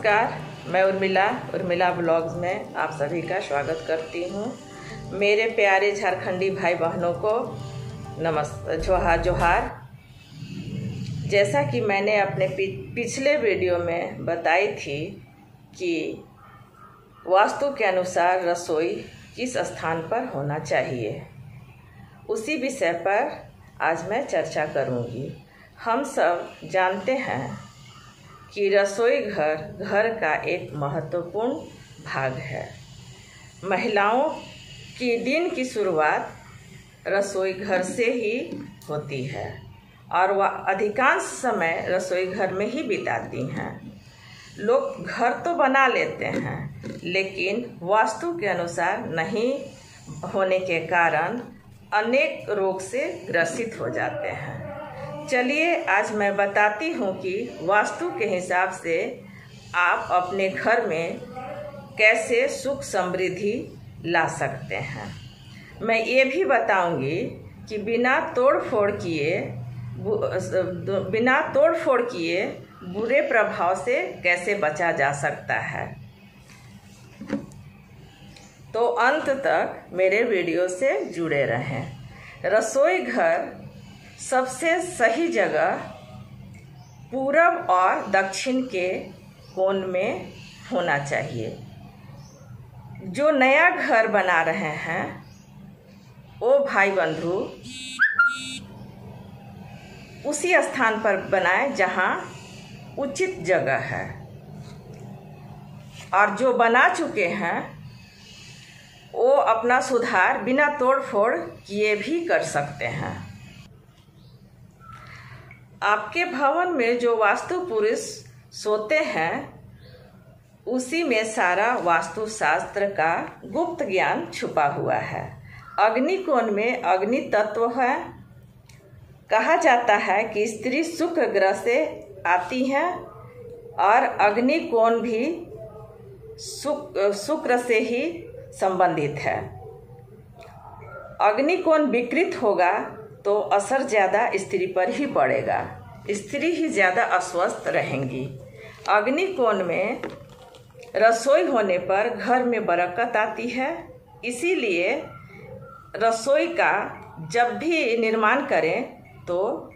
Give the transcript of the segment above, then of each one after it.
नमस्कार, मैं उर्मिला ब्लॉग्स में आप सभी का स्वागत करती हूँ। मेरे प्यारे झारखंडी भाई बहनों को जोहार। जैसा कि मैंने अपने पिछले वीडियो में बताई थी कि वास्तु के अनुसार रसोई किस स्थान पर होना चाहिए, उसी विषय पर आज मैं चर्चा करूँगी। हम सब जानते हैं कि रसोई घर का एक महत्वपूर्ण भाग है। महिलाओं की दिन की शुरुआत रसोई घर से ही होती है और वह अधिकांश समय रसोई घर में ही बिताती हैं। लोग घर तो बना लेते हैं, लेकिन वास्तु के अनुसार नहीं होने के कारण अनेक रोग से ग्रसित हो जाते हैं। चलिए आज मैं बताती हूँ कि वास्तु के हिसाब से आप अपने घर में कैसे सुख समृद्धि ला सकते हैं। मैं ये भी बताऊंगी कि बिना तोड़ फोड़ किए बुरे प्रभाव से कैसे बचा जा सकता है। तो अंत तक मेरे वीडियो से जुड़े रहें। रसोई घर सबसे सही जगह पूरब और दक्षिण के कोण में होना चाहिए। जो नया घर बना रहे हैं वो भाई बंधु उसी स्थान पर बनाएं जहां उचित जगह है, और जो बना चुके हैं वो अपना सुधार बिना तोड़ फोड़ किए भी कर सकते हैं। आपके भवन में जो वास्तु पुरुष सोते हैं उसी में सारा वास्तुशास्त्र का गुप्त ज्ञान छुपा हुआ है। अग्नि कोण में अग्नि तत्व है। कहा जाता है कि स्त्री शुक्र ग्रह से आती है और अग्नि कोण भी शुक्र से ही संबंधित है। अग्नि कोण विकृत होगा तो असर ज़्यादा स्त्री पर ही पड़ेगा। स्त्री ही ज़्यादा अस्वस्थ रहेंगी। अग्नि कोण में रसोई होने पर घर में बरकत आती है। इसीलिए रसोई का जब भी निर्माण करें तो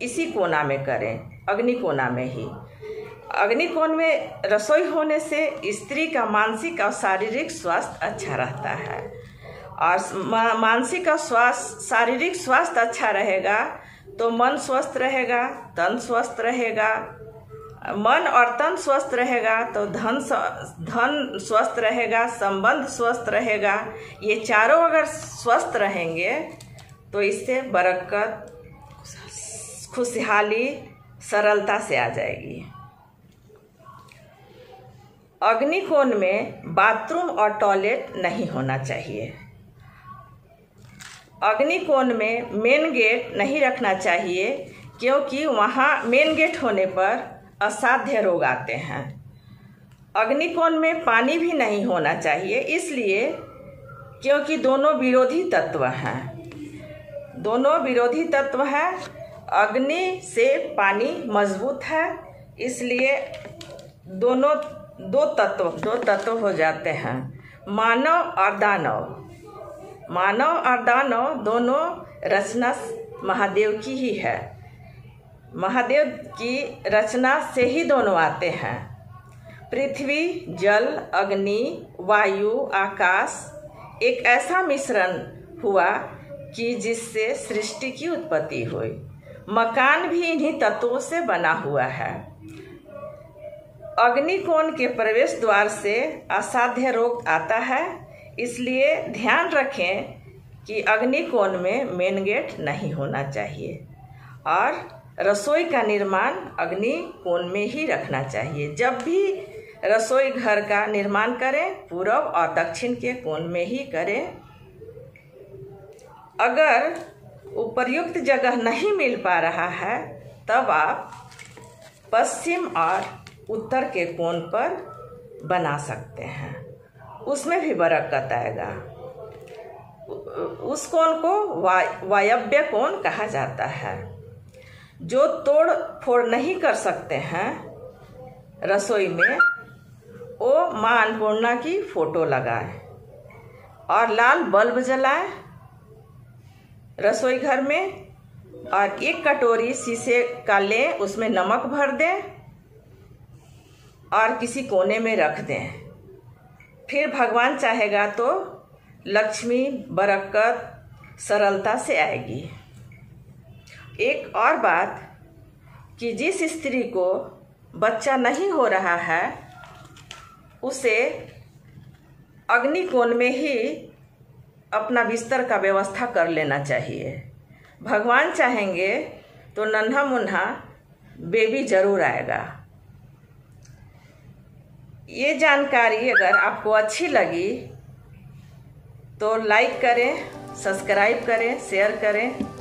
इसी कोना में करें, अग्नि कोना में ही। अग्नि कोण में रसोई होने से स्त्री का मानसिक और शारीरिक स्वास्थ्य अच्छा रहता है, और मानसिक और शारीरिक स्वास्थ्य अच्छा रहेगा तो मन स्वस्थ रहेगा, तन स्वस्थ रहेगा। मन और तन स्वस्थ रहेगा तो धन स्वस्थ रहेगा, संबंध स्वस्थ रहेगा। ये चारों अगर स्वस्थ रहेंगे तो इससे बरकत, खुशहाली, सरलता से आ जाएगी। अग्नि कोण में बाथरूम और टॉयलेट नहीं होना चाहिए। अग्नि कोण में मेन गेट नहीं रखना चाहिए, क्योंकि वहाँ मेन गेट होने पर असाध्य रोग आते हैं। अग्नि कोण में पानी भी नहीं होना चाहिए, इसलिए क्योंकि दोनों विरोधी तत्व हैं। अग्नि से पानी मजबूत है, इसलिए दो तत्व हो जाते हैं। मानव और दानव दोनों रचना महादेव की ही है। महादेव की रचना से ही दोनों आते हैं। पृथ्वी, जल, अग्नि, वायु, आकाश एक ऐसा मिश्रण हुआ कि जिससे सृष्टि की उत्पत्ति हुई। मकान भी इन्हीं तत्वों से बना हुआ है। अग्नि कोण के प्रवेश द्वार से असाध्य रोग आता है, इसलिए ध्यान रखें कि अग्नि कोण में मेन गेट नहीं होना चाहिए और रसोई का निर्माण अग्नि कोण में ही रखना चाहिए। जब भी रसोई घर का निर्माण करें पूरब और दक्षिण के कोण में ही करें। अगर उपर्युक्त जगह नहीं मिल पा रहा है तब आप पश्चिम और उत्तर के कोण पर बना सकते हैं, उसमें भी बरकत आएगा। उस कोण को वायव्य कोण कहा जाता है। जो तोड़ फोड़ नहीं कर सकते हैं रसोई में, वो माँ अन्नपूर्णा की फ़ोटो लगाए और लाल बल्ब जलाए रसोई घर में, और एक कटोरी शीशे का लें, उसमें नमक भर दें और किसी कोने में रख दें। फिर भगवान चाहेगा तो लक्ष्मी, बरकत, सरलता से आएगी। एक और बात कि जिस स्त्री को बच्चा नहीं हो रहा है उसे अग्निकोण में ही अपना बिस्तर का व्यवस्था कर लेना चाहिए। भगवान चाहेंगे तो नन्हा मुन्हा बेबी जरूर आएगा। ये जानकारी अगर आपको अच्छी लगी तो लाइक करें, सब्सक्राइब करें, शेयर करें।